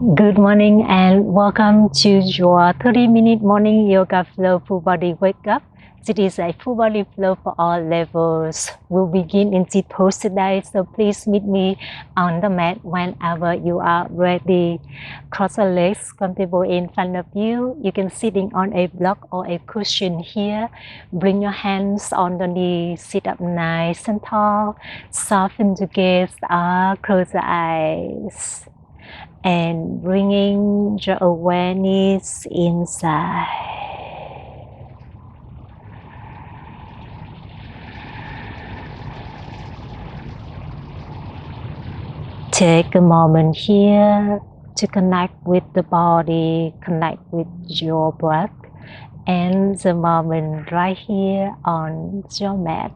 Good morning and welcome to your 30-minute morning yoga flow full body wake up. This is a full body flow for all levels. We'll begin in seat pose today, so please meet me on the mat whenever you are ready. Cross your legs comfortable in front of you. You can sitting on a block or a cushion here. Bring your hands on the knees. Sit up nice and tall. Soften the gaze. Close the eyes. And bringing your awareness inside. Take a moment here to connect with the body, connect with your breath, and the moment right here on your mat.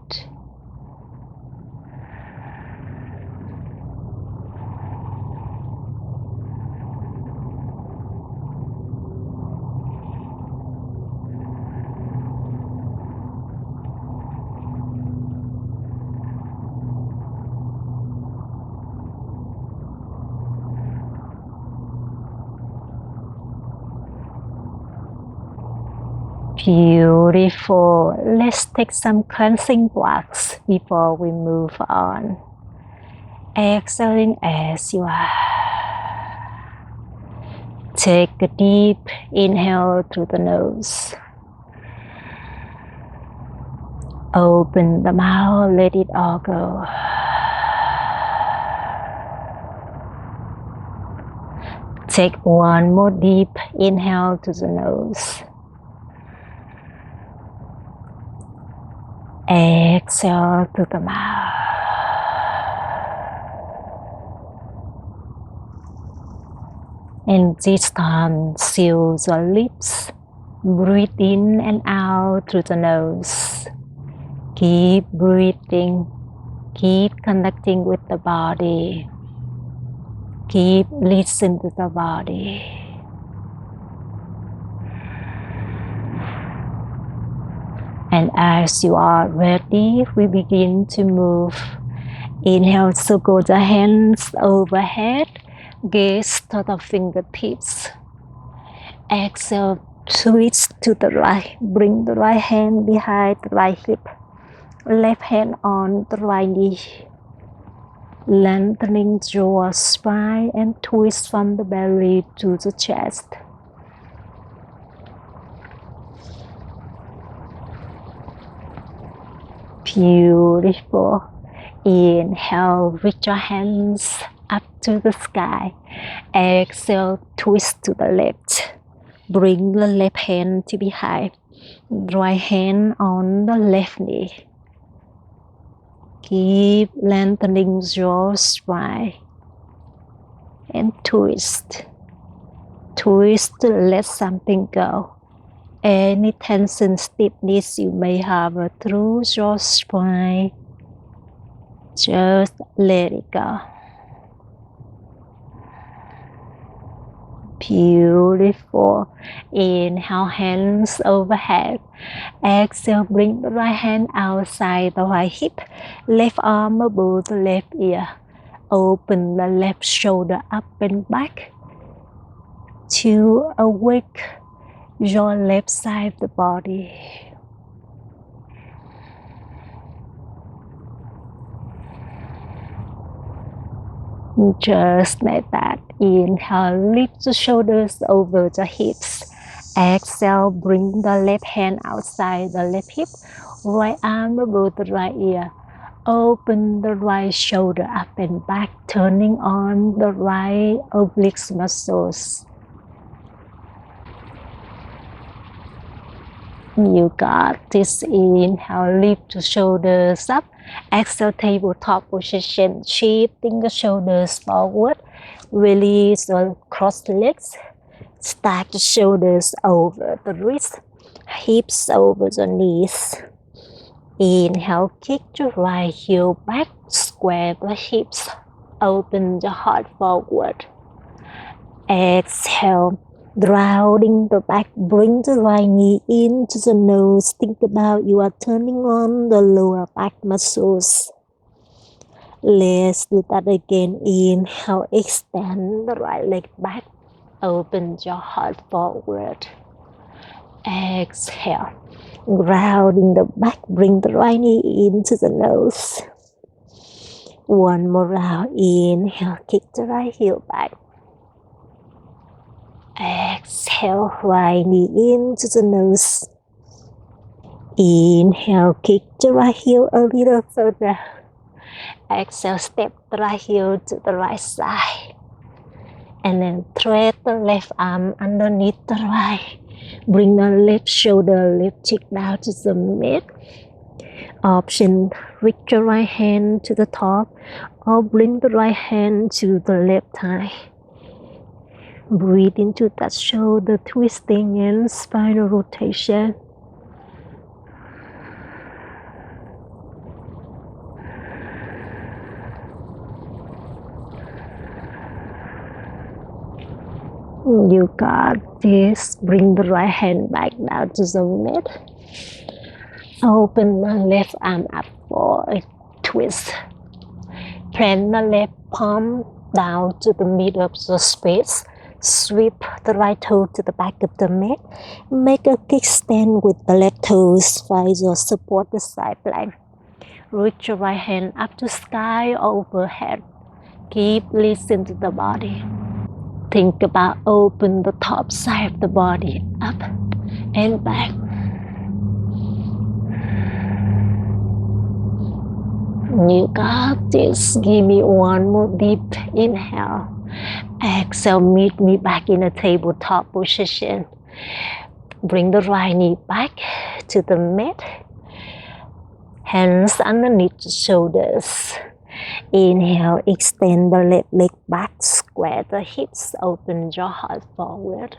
Beautiful. Let's take some cleansing breaths before we move on. Exhaling as you are. Take a deep inhale through the nose. Open the mouth, let it all go. Take one more deep inhale to the nose. Exhale to the mouth. And this time, seal your lips. Breathe in and out through the nose. Keep breathing. Keep connecting with the body. Keep listening to the body. And as you are ready, we begin to move. Inhale, circle the hands overhead. Gaze to the fingertips. Exhale, twist to the right. Bring the right hand behind the right hip. Left hand on the right knee. Lengthening your spine and twist from the belly to the chest. Beautiful. Inhale, reach your hands up to the sky. Exhale, twist to the left. Bring the left hand to behind. Right hand on the left knee. Keep lengthening your spine. And twist. Twist to let something go. Any tension, stiffness you may have through your spine, just let it go. Beautiful. Inhale, hands overhead. Exhale, bring the right hand outside the right hip. Left arm above the left ear. Open the left shoulder up and back to awake your left side of the body. Just like that. Inhale, lift the shoulders over the hips. Exhale, bring the left hand outside the left hip. Right arm above the right ear. Open the right shoulder up and back, turning on the right oblique muscles. You got this. Inhale, lift the shoulders up. Exhale, tabletop position, shifting the shoulders forward. Release the cross legs. Stack the shoulders over the wrist. Hips over the knees. Inhale, kick your right heel back. Square the hips. Open the heart forward. Exhale. Grounding the back, bring the right knee into the nose. Think about you are turning on the lower back muscles. Let's do that again. Inhale, extend the right leg back. Open your heart forward. Exhale. Grounding the back, bring the right knee into the nose. One more round. Inhale, kick the right heel back. Exhale, right knee into the nose. Inhale, kick the right heel a little further. Exhale, step the right heel to the right side. And then thread the left arm underneath the right. Bring the left shoulder, left cheek down to the mid. Option, reach your right hand to the top or bring the right hand to the left thigh. Breathe into that shoulder twisting and spinal rotation. You got this. Bring the right hand back down to the mid. Open the left arm up for a twist. Plant the left palm down to the middle of the space. Sweep the right toe to the back of the mat. Make a kickstand with the left toes. Find your support the side plank. Reach your right hand up to sky overhead. Keep listening to the body. Think about open the top side of the body up and back. You got this. Give me one more deep inhale. Exhale, meet me back in a tabletop position. Bring the right knee back to the mat. Hands underneath the shoulders. Inhale, extend the left leg back, square the hips, open your heart forward.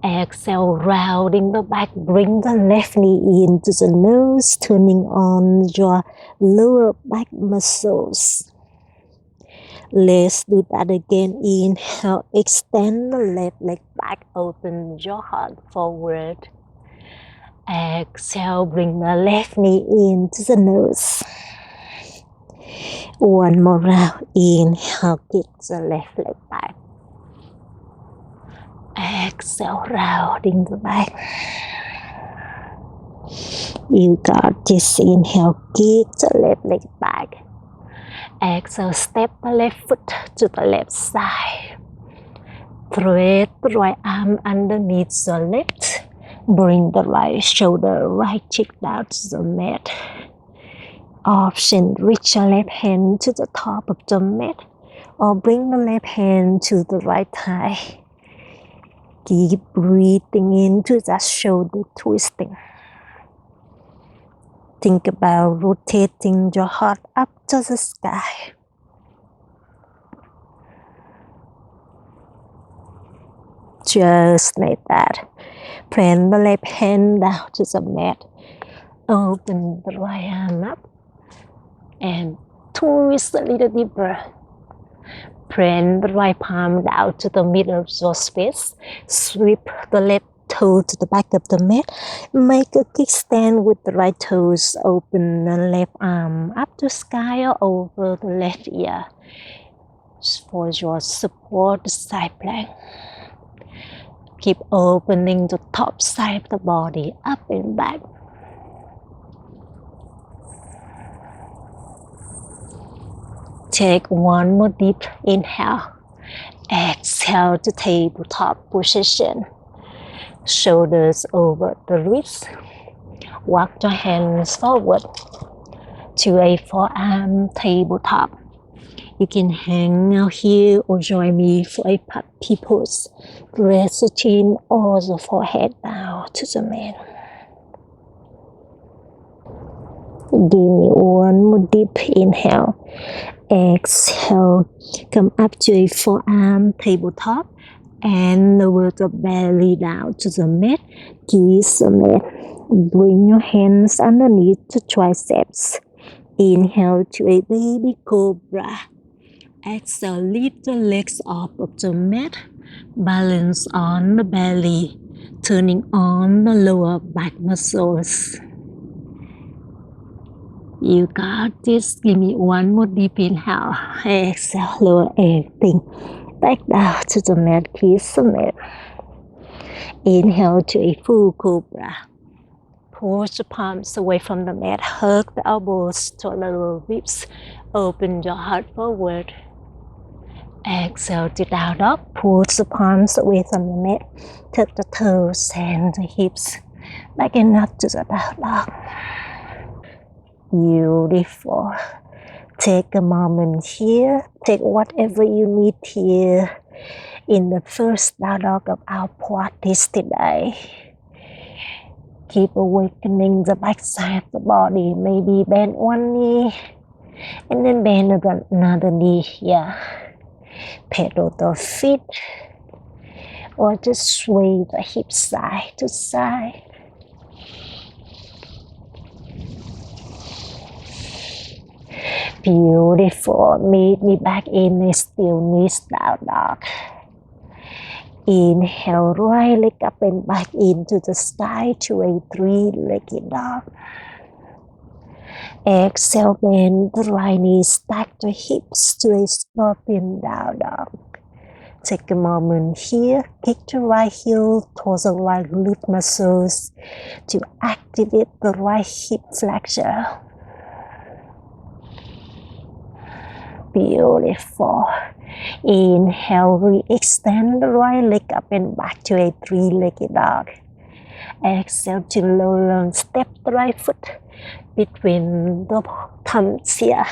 Exhale, rounding the back, bring the left knee into the nose, turning on your lower back muscles. Let's do that again. Inhale, extend the left leg back, open your heart forward. Exhale, bring the left knee into the nose. One more round. Inhale, kick the left leg back. Exhale, rounding the back. You got this. Inhale, kick the left leg back. Exhale, step the left foot to the left side. Thread the right arm underneath the left. Bring the right shoulder, right cheek down to the mat. Option, reach your left hand to the top of the mat or bring the left hand to the right thigh. Keep breathing into that shoulder twisting. Think about rotating your heart up to the sky. Just like that. Plant the left hand down to the mat. Open the right arm up and twist a little deeper. Plant the right palm down to the middle of your space. Sweep the left toe to the back of the mat. Make a kickstand with the right toes. Open the left arm up to sky or over the left ear for your support side plank. Keep opening the top side of the body up and back. Take one more deep inhale. Exhale to tabletop position. Shoulders over the wrists. Walk your hands forward to a forearm tabletop. You can hang out here or join me for a puppy pose. Press the chin or the forehead down to the mat. Give me one more deep inhale. Exhale, come up to a forearm tabletop and lower the belly down to the mat. Kiss the mat. Bring your hands underneath the triceps. Inhale to a baby cobra. Exhale, lift the legs off of the mat. Balance on the belly, turning on the lower back muscles. You got this. Give me one more deep inhale. Exhale, lower everything. Back down to the mat, kiss the mat. Inhale to a full cobra. Push the palms away from the mat. Hug the elbows to the lower ribs. Open your heart forward. Exhale to down dog. Push the palms away from the mat. Tuck the toes and the hips. Back and up to the down dog. Beautiful. Take a moment here. Take whatever you need here in the first down dog of our practice today. Keep awakening the back side of the body. Maybe bend one knee and then bend another knee here. Pedal the feet or just sway the hips side to side. Beautiful. Meet me back in a still knees down dog. Inhale, right leg up and back into the sky to a three-legged dog. Exhale, bend the right knee, stack the hips to a scorpion down dog. Take a moment here, kick the right heel towards the right glute muscles to activate the right hip flexor. Beautiful. Inhale, re-extend the right leg up and back to a three-legged dog. Exhale to lower, step the right foot between the thumbs here.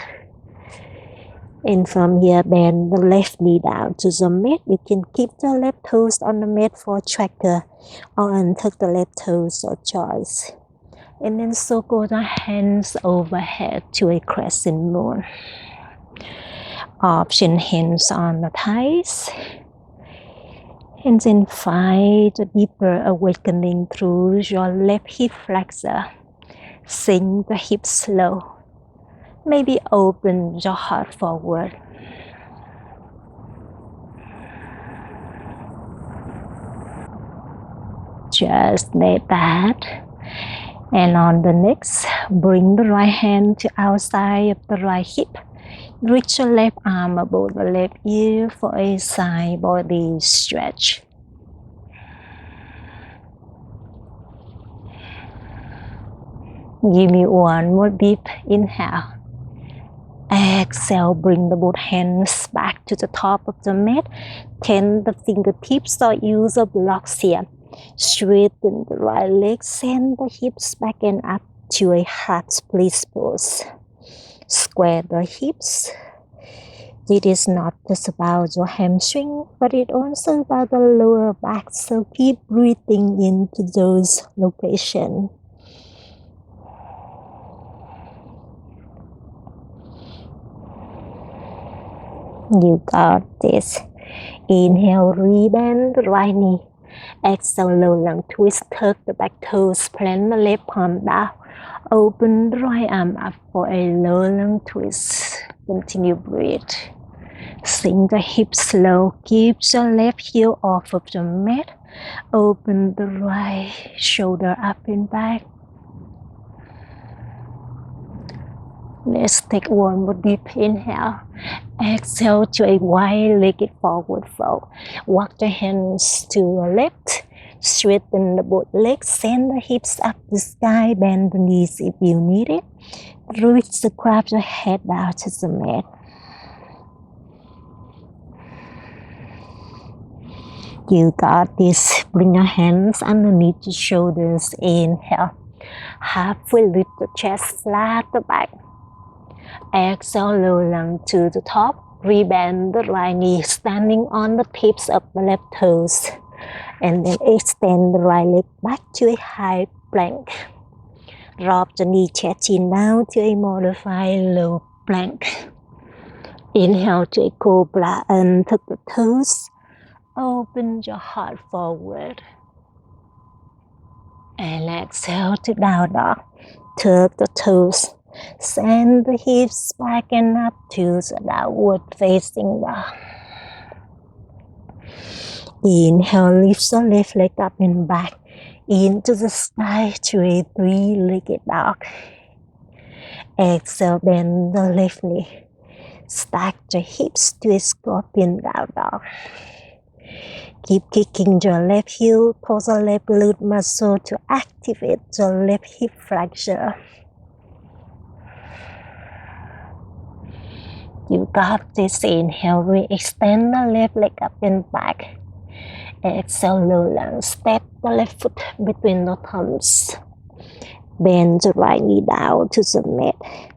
And from here, bend the left knee down to the mat. You can keep the left toes on the mat for tracker or untuck the left toes, your choice. And then circle the hands overhead to a crescent moon. Option hands on the thighs. And then find a deeper awakening through your left hip flexor. Sink the hips slow. Maybe open your heart forward. Just like that. And on the next, bring the right hand to outside of the right hip. Reach your left arm above the left ear for a side body stretch. Give me one more deep inhale. Exhale, bring the both hands back to the top of the mat. Tend the fingertips or use the blocks here. Straighten the right leg, send the hips back and up to a heart split pose. Square the hips. It is not just about your hamstring, but it also about the lower back. So keep breathing into those locations. You got this. Inhale, rebend the right knee. Exhale, low lung twist, tuck the back toes, plant the left palm down. Open the right arm up for a low lung twist. Continue breathe. Sink the hips slow. Keep the left heel off of the mat. Open the right shoulder up and back. Let's take one more deep inhale. Exhale to a wide-legged forward fold. Walk the hands to the left. Straighten the both legs. Send the hips up the sky. Bend the knees if you need it. Reach the grab the head down to the mat. You got this. Bring your hands underneath the shoulders. Inhale. Halfway lift the chest, flat the back. Exhale, low lung to the top. Rebend the right knee, standing on the tips of the left toes. And then extend the right leg back to a high plank. Drop the knee, chest chin down to a modified low plank. Inhale to a cobra, untuck the toes. Open your heart forward. And exhale to down dog. Tuck the toes. Send the hips back and up to the downward facing dog. Inhale, lift the left leg up and back into the sky to a three-legged dog. Exhale, bend the left knee. Stack your hips to a scorpion down dog. Keep kicking your left heel towards the left glute muscle to activate your left hip flexor. You got this. Inhale, re-extend the left leg up and back. Exhale, low lunge. Step the left foot between the thumbs. Bend the right knee down to the mat.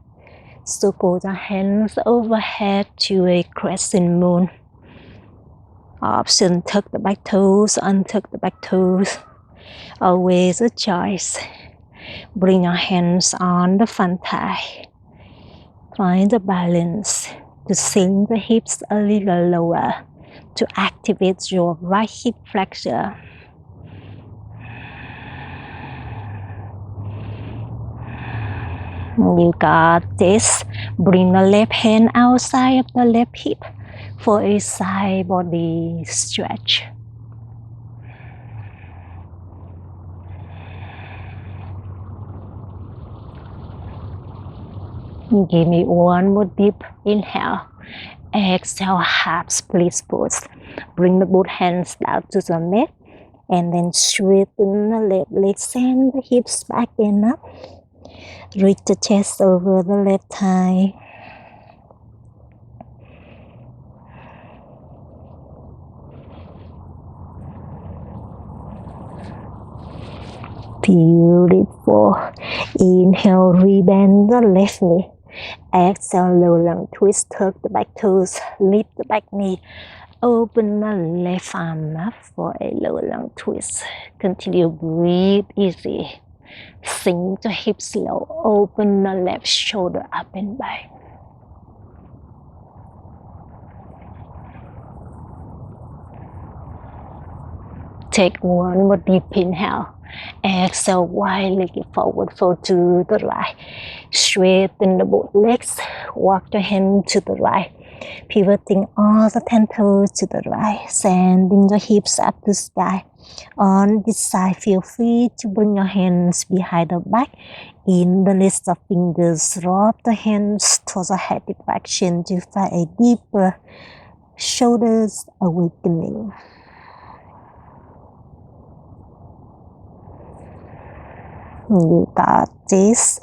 Circle the hands overhead to a crescent moon. Option, tuck the back toes, untuck the back toes. Always a choice. Bring your hands on the front thigh. Find the balance to sink the hips a little lower to activate your right hip flexor. You got this. Bring the left hand outside of the left hip for a side body stretch. Give me one more deep inhale. Exhale, half split pose. Bring the both hands down to the mat and then straighten the left leg, send the hips back and up. Reach the chest over the left thigh. Beautiful. Inhale, rebend the left knee. Exhale, low lunge twist, tuck the back toes, lift the back knee. Open the left arm up for a low lunge twist. Continue, breathe easy. Sink the hips low. Open the left shoulder up and back. Take one more deep inhale. Exhale, wide legged forward, fold to the right. Straighten the both legs. Walk your hand to the right. Pivoting all the 10 toes to the right. Sending the hips up to sky. On this side, feel free to bring your hands behind the back. In the list of fingers, drop the hands towards the head direction to find a deeper shoulders awakening. You got this.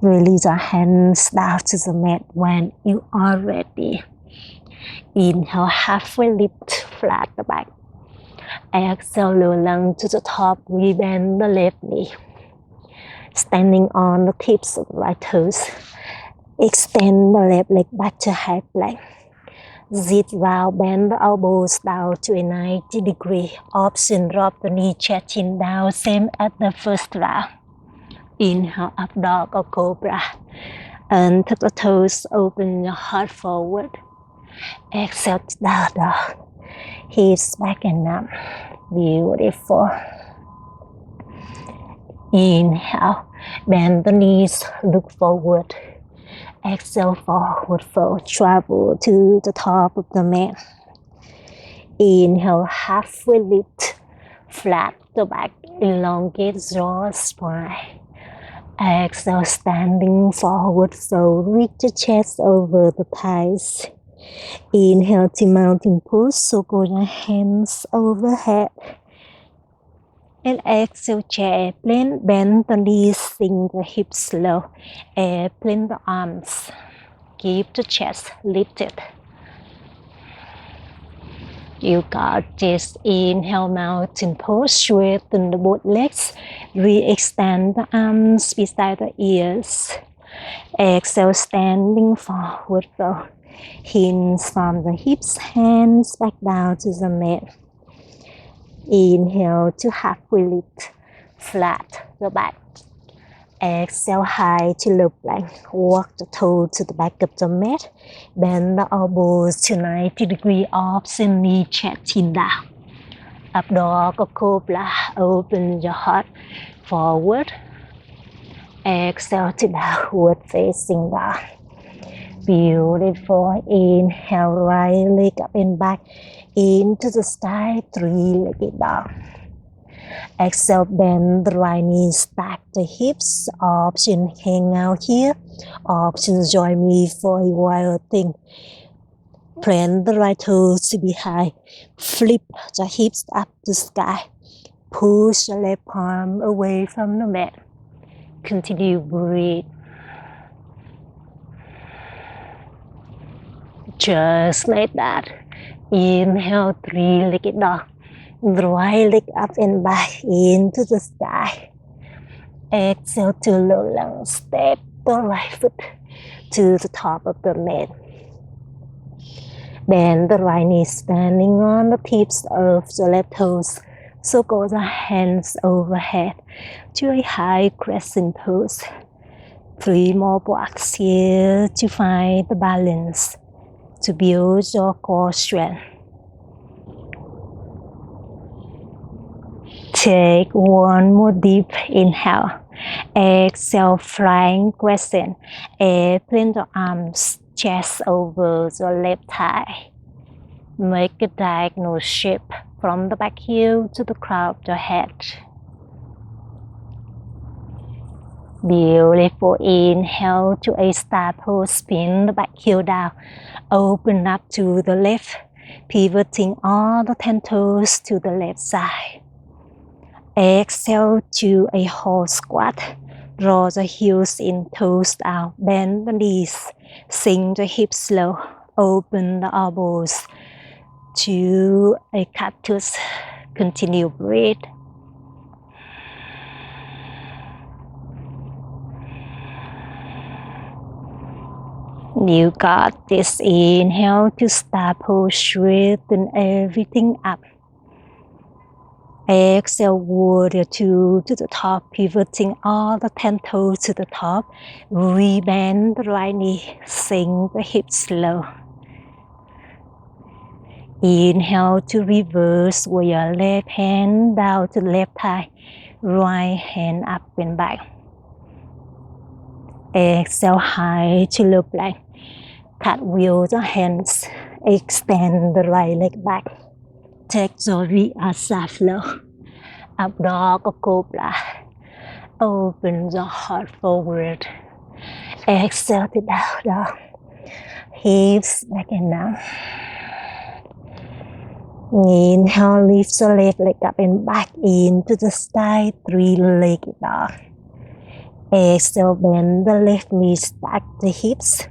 Release your hands down to the mat when you are ready. Inhale, halfway lift, flat the back. Exhale, low lunge to the top, rebend the left knee. Standing on the tips of the right toes. Extend the left leg back to high plank. Sit round, bend the elbows down to a 90 degree. Option, drop the knee, chest chin down, same as the first round. Inhale, up dog or cobra. And tuck the toes, open your heart forward. Exhale, down dog. Hips back and up. Beautiful. Inhale, bend the knees, look forward. Exhale, forward fold, travel to the top of the mat. Inhale, halfway lift, flat the back, elongate your spine. Exhale, standing forward fold, reach the chest over the thighs. Inhale to mountain pose, circle your hands overhead. And exhale, chair airplane, bend the knees, sink the hips low. Airplane the arms. Keep the chest lifted. You got this. Inhale, mountain pose, straighten the both legs. Re-extend the arms beside the ears. Exhale, standing forward fold. Hinge from the hips, hands back down to the mat. Inhale to halfway lift, flat the back. Exhale, high to low plank. Walk the toe to the back of the mat. Bend the elbows to 90 degree, option knee, chest chin down. Up dog or cobra, open your heart forward. Exhale to downward facing dog. Beautiful. Inhale, right leg up and back into the sky, three-legged dog. Exhale, bend the right knee, stack the hips. Option, hang out here. Option, join me for a wild thing. Plant the right toes to be high. Flip the hips up to sky. Push the left palm away from the mat. Continue breathe. Just like that. Inhale, three-legged dog. The right leg up and back into the sky. Exhale to low lunge. Step the right foot to the top of the mat. Bend the right knee, standing on the tips of the left toes. Circle the hands overhead to a high crescent pose. 3 more blocks here to find the balance, to build your core strength. Take one more deep inhale. Exhale, flying crescent. Open the arms, chest over the left thigh. Make a diagonal shape from the back heel to the crown of your head. Beautiful. Inhale to a star pose. Spin the back heel down. Open up to the left, pivoting all the 10 toes to the left side. Exhale to a horse squat. Draw the heels in, toes out. Bend the knees. Sink the hips low. Open the elbows to a cactus. Continue breathe. You got this. Inhale to star pose. Straighten everything up. Exhale, warrior 2 to the top, pivoting all the 10 toes to the top. Rebend the right knee, sink the hips low. Inhale to reverse with your left hand down to the left thigh, right hand up and back. Exhale, high to low plank. Cartwheel the hands, extend the right leg back. Take the Vinyasa flow. Up dog or cobra. Open the heart forward. Exhale to down dog. Hips back and down. Inhale, lift the left leg up and back into the sky. 3-legged dog. Exhale, bend the left knee, stack the hips.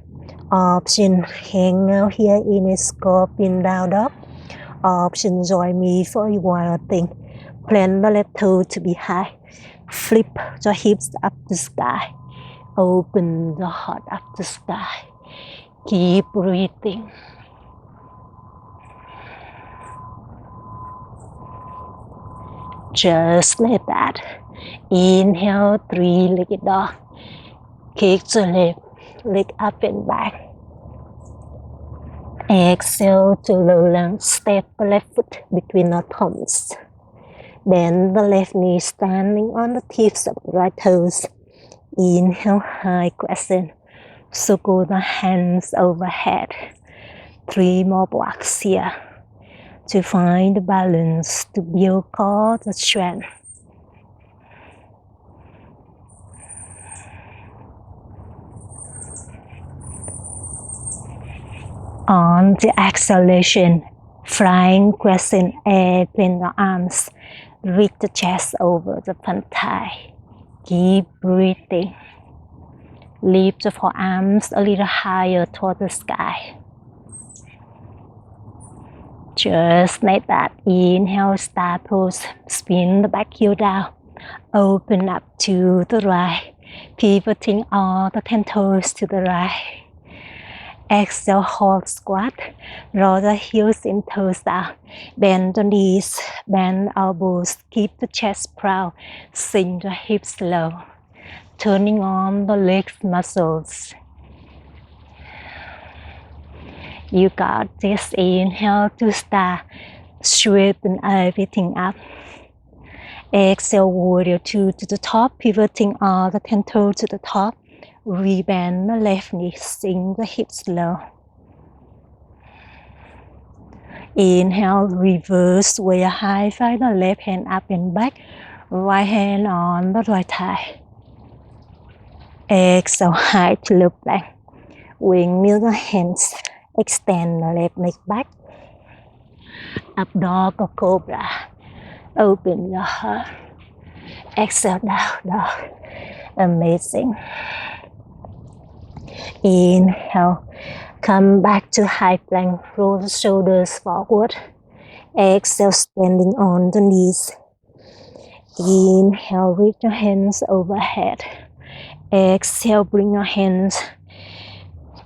Option, hang out here in a scorpion down dog. Option, join me for a wild thing. Plant the left toe to be high. Flip the hips up the sky. Open the heart up the sky. Keep breathing. Just like that. Inhale, 3-legged dog. Kick the left leg up and back. Exhale to low lunge. Step the left foot between the thumbs. Bend the left knee, standing on the tips of the right toes. Inhale, high crescent. Circle the hands overhead. 3 more blocks here to find the balance, to build core strength. On the exhalation, flying crescent, open the arms. Reach the chest over the front thigh. Keep breathing. Lift the forearms a little higher toward the sky. Just like that. Inhale, star pose. Spin the back heel down. Open up to the right. Pivoting all the 10 toes to the right. Exhale, horse squat. Draw the heels in, toes down. Bend the knees, bend elbows. Keep the chest proud. Sink the hips low. Turning on the legs muscles. You got this. Inhale to start. Straighten everything up. Exhale, warrior 2 to the top, pivoting all the 10 toes to the top. Rebend the left knee, sink the hips low. Inhale, reverse way high, find the left hand up and back. Right hand on the right thigh. Exhale, high to low plank. Windmill the hands. Extend the left leg back. Up dog or cobra. Open your heart. Exhale, down dog. Amazing. Inhale. Come back to high plank. Roll the shoulders forward. Exhale, standing on the knees. Inhale, reach your hands overhead. Exhale, bring your hands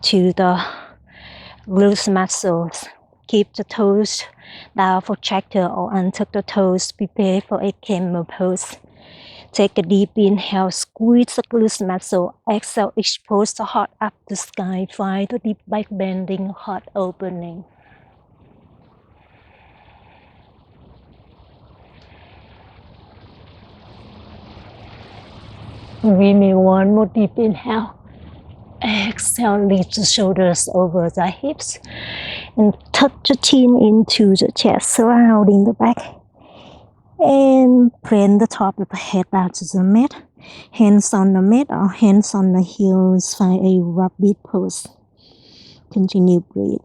to the glutes muscles. Keep the toes down for tractor or untuck the toes. Prepare for a camel pose. Take a deep inhale, squeeze the glutes muscle. Exhale, expose the heart up the sky. Find the deep back bending, heart opening. Really one more deep inhale. Exhale, lift the shoulders over the hips and tuck the chin into the chest, surrounding the back. And bring the top of the head down to the mat. Hands on the mat or hands on the heels. Find a rabbit pose. Continue breathe.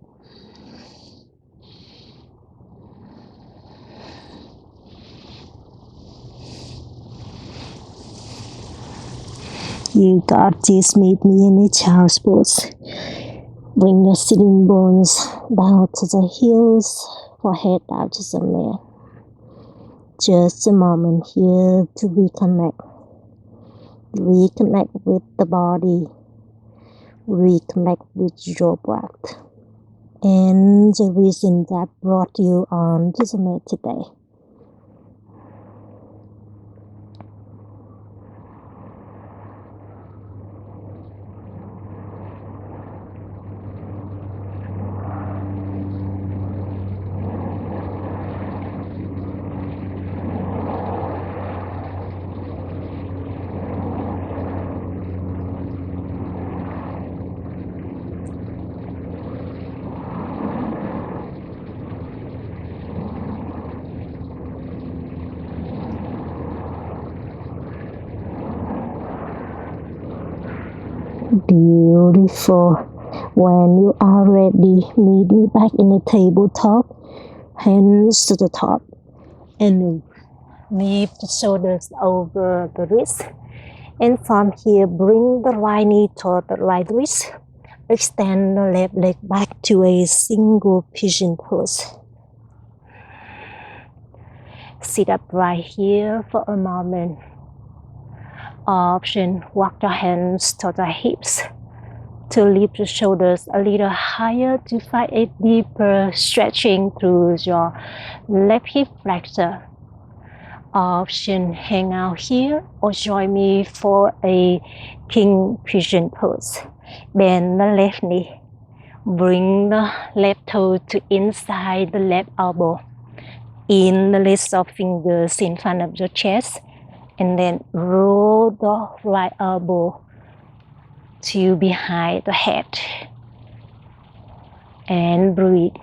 You got this. Meet me in a child's pose. Bring your sitting bones down to the heels, forehead down to the mat. Just a moment here to reconnect. Reconnect with the body. Reconnect with your breath. And the reason that brought you on to the mat today. Beautiful. When you are ready, meet me back in the tabletop. Hands to the top. And lift the shoulders over the wrist. And from here, bring the right knee toward the right wrist. Extend the left leg back to a single pigeon pose. Sit up right here for a moment. Option, walk your hands to the hips to lift the shoulders a little higher to find a deeper stretching through your left hip flexor. Option, hang out here or join me for a king pigeon pose. Bend the left knee. Bring the left toe to inside the left elbow. In the list of fingers in front of your chest. And then roll the right elbow to behind the head. And breathe.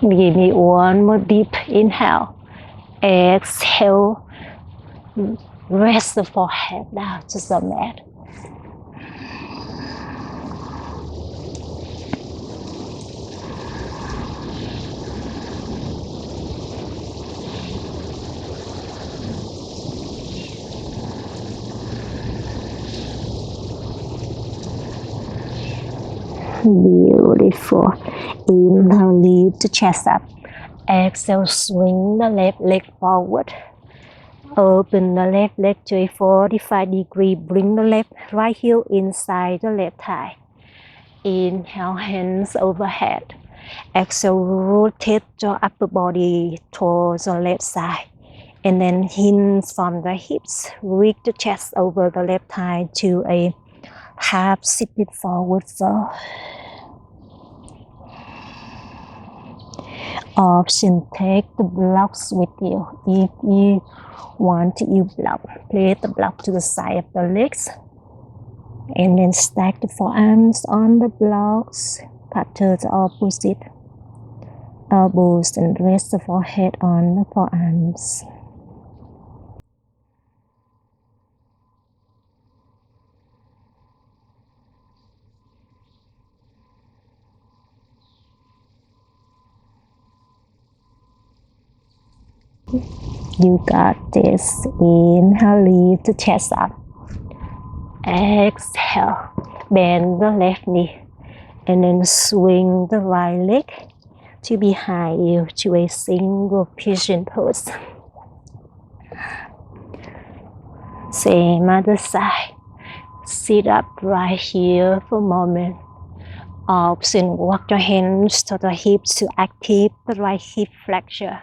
Give me one more deep inhale. Exhale. Rest the forehead down to the mat. Beautiful. Inhale, lift the chest up. Exhale, swing the left leg forward. Open the left leg to a 45 degree. Bring the left right heel inside the left thigh. Inhale, hands overhead. Exhale, rotate your upper body towards the left side. And then hinge from the hips. Reach the chest over the left thigh to a half seated forward fold. Option, take the blocks with you. If you want to use block, place the block to the side of the legs. And then stack the forearms on the blocks, pattern the opposite elbows, and rest the forehead on the forearms. You got this. Inhale, lift the chest up. Exhale, bend the left knee, and then swing the right leg to behind you to a single pigeon pose. Same other side. Sit up right here for a moment. Option, walk your hands to the hips to activate the right hip flexor.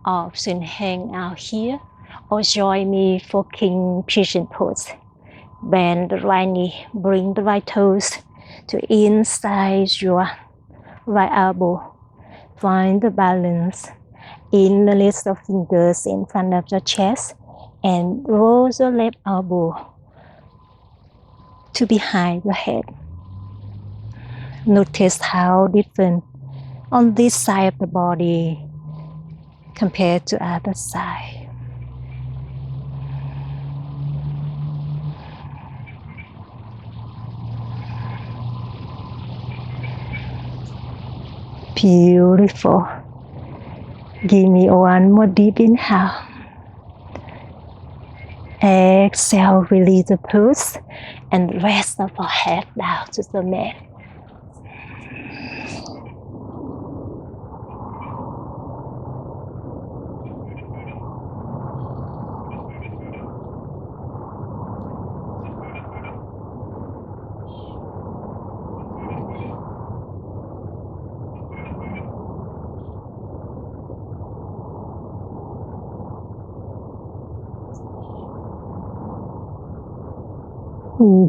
Option, hang out here or join me for king pigeon pose. Bend the right knee, bring the right toes to inside your right elbow. Find the balance. Interlace the fingers in front of the chest and roll the left elbow to behind the head. Notice how different on this side of the body compared to other side. Beautiful. Give me one more deep inhale. Exhale, release the pulse and rest the forehead down to the mat.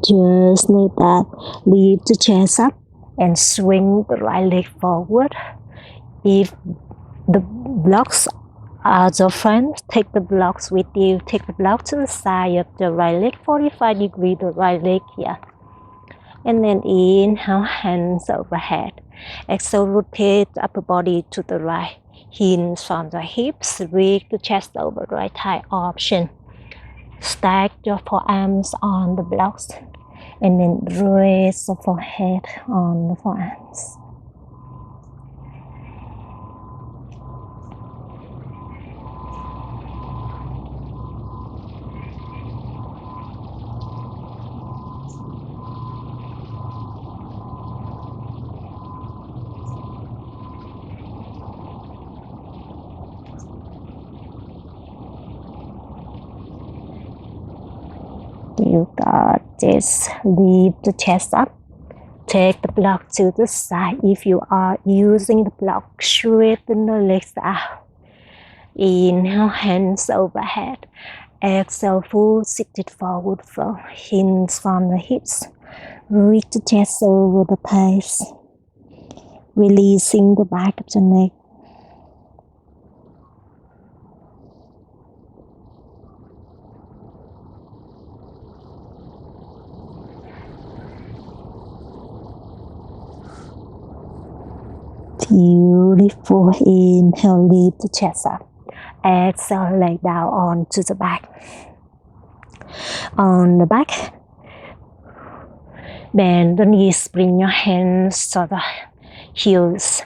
Just like that, lift the chest up and swing the right leg forward. If the blocks are the front, take the blocks with you. Take the block to the side of the right leg, 45 degrees, the right leg here. And then inhale, hands overhead. Exhale, rotate the upper body to the right. Hinge from the hips, reach the chest over right thigh option. Stack your forearms on the blocks and then raise the forehead on the forearms. You got this. Lift the chest up. Take the block to the side. If you are using the block, straighten the legs out. Inhale, hands overhead. Exhale, full seated forward fold. Hinge from the hips. Reach the chest over the thighs. Releasing the back of the neck. Beautiful. Inhale, lift the chest up. Exhale, lay down onto the back. On the back, bend the knees, bring your hands to the heels.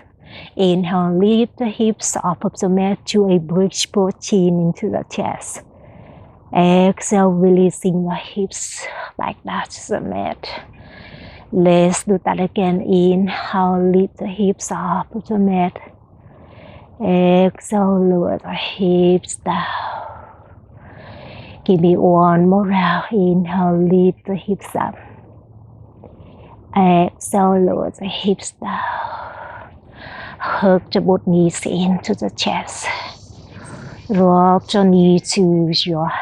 Inhale, lift the hips off of the mat to a bridge protein into the chest. Exhale, releasing the hips like that to the mat. Let's do that again. Inhale, lift the hips off of the mat. Exhale, lower the hips down. Give me one more round. Inhale, lift the hips up. Exhale, lower the hips down. Hug the both knees into the chest. Rock your knee to your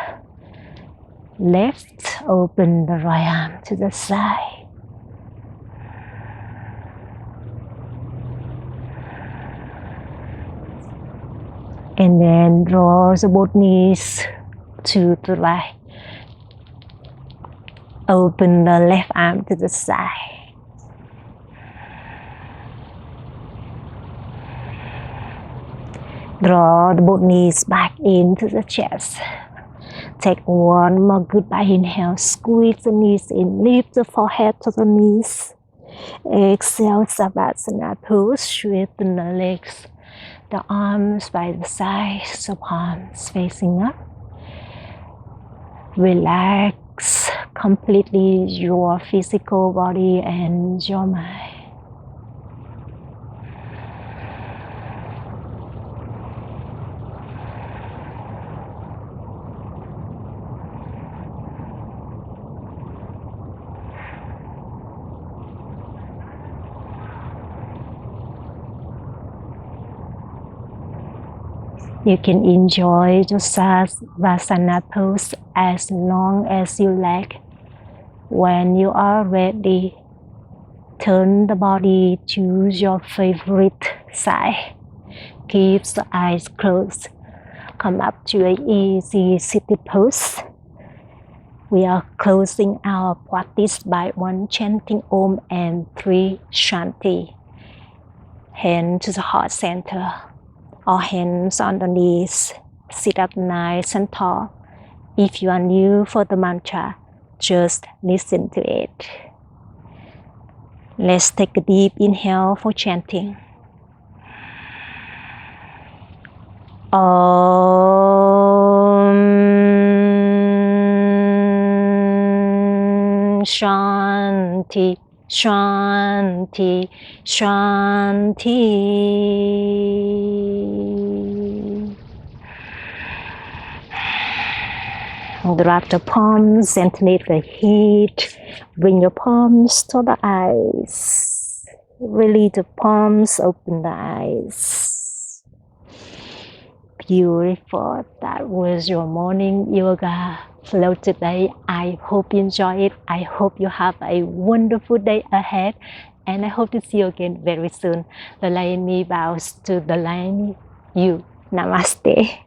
left. Open the right arm to the side. And then draw the both knees to the right. Open the left arm to the side. Draw the both knees back into the chest. Take one more goodbye inhale. Squeeze the knees in. Lift the forehead to the knees. Exhale, Savasana pose. Straighten the legs. The arms by the sides, the palms facing up. Relax completely your physical body and your mind. You can enjoy the Savasana pose as long as you like. When you are ready, turn the body to your favorite side. Keep the eyes closed. Come up to an easy sitting pose. We are closing our practice by 1 chanting Om and 3 Shanti. Hand to the heart center. Or hands on the knees. Sit up nice and tall. If you are new for the mantra, just listen to it. Let's take a deep inhale for chanting. Om Shanti, Shanti, Shanti. Drop the palms, ventilate the heat. Bring your palms to the eyes. Release the palms, open the eyes. Beautiful. That was your morning yoga flow today. I hope you enjoy it. I hope you have a wonderful day ahead. And I hope to see you again very soon. The Lion Me bows to the Lion You. Namaste.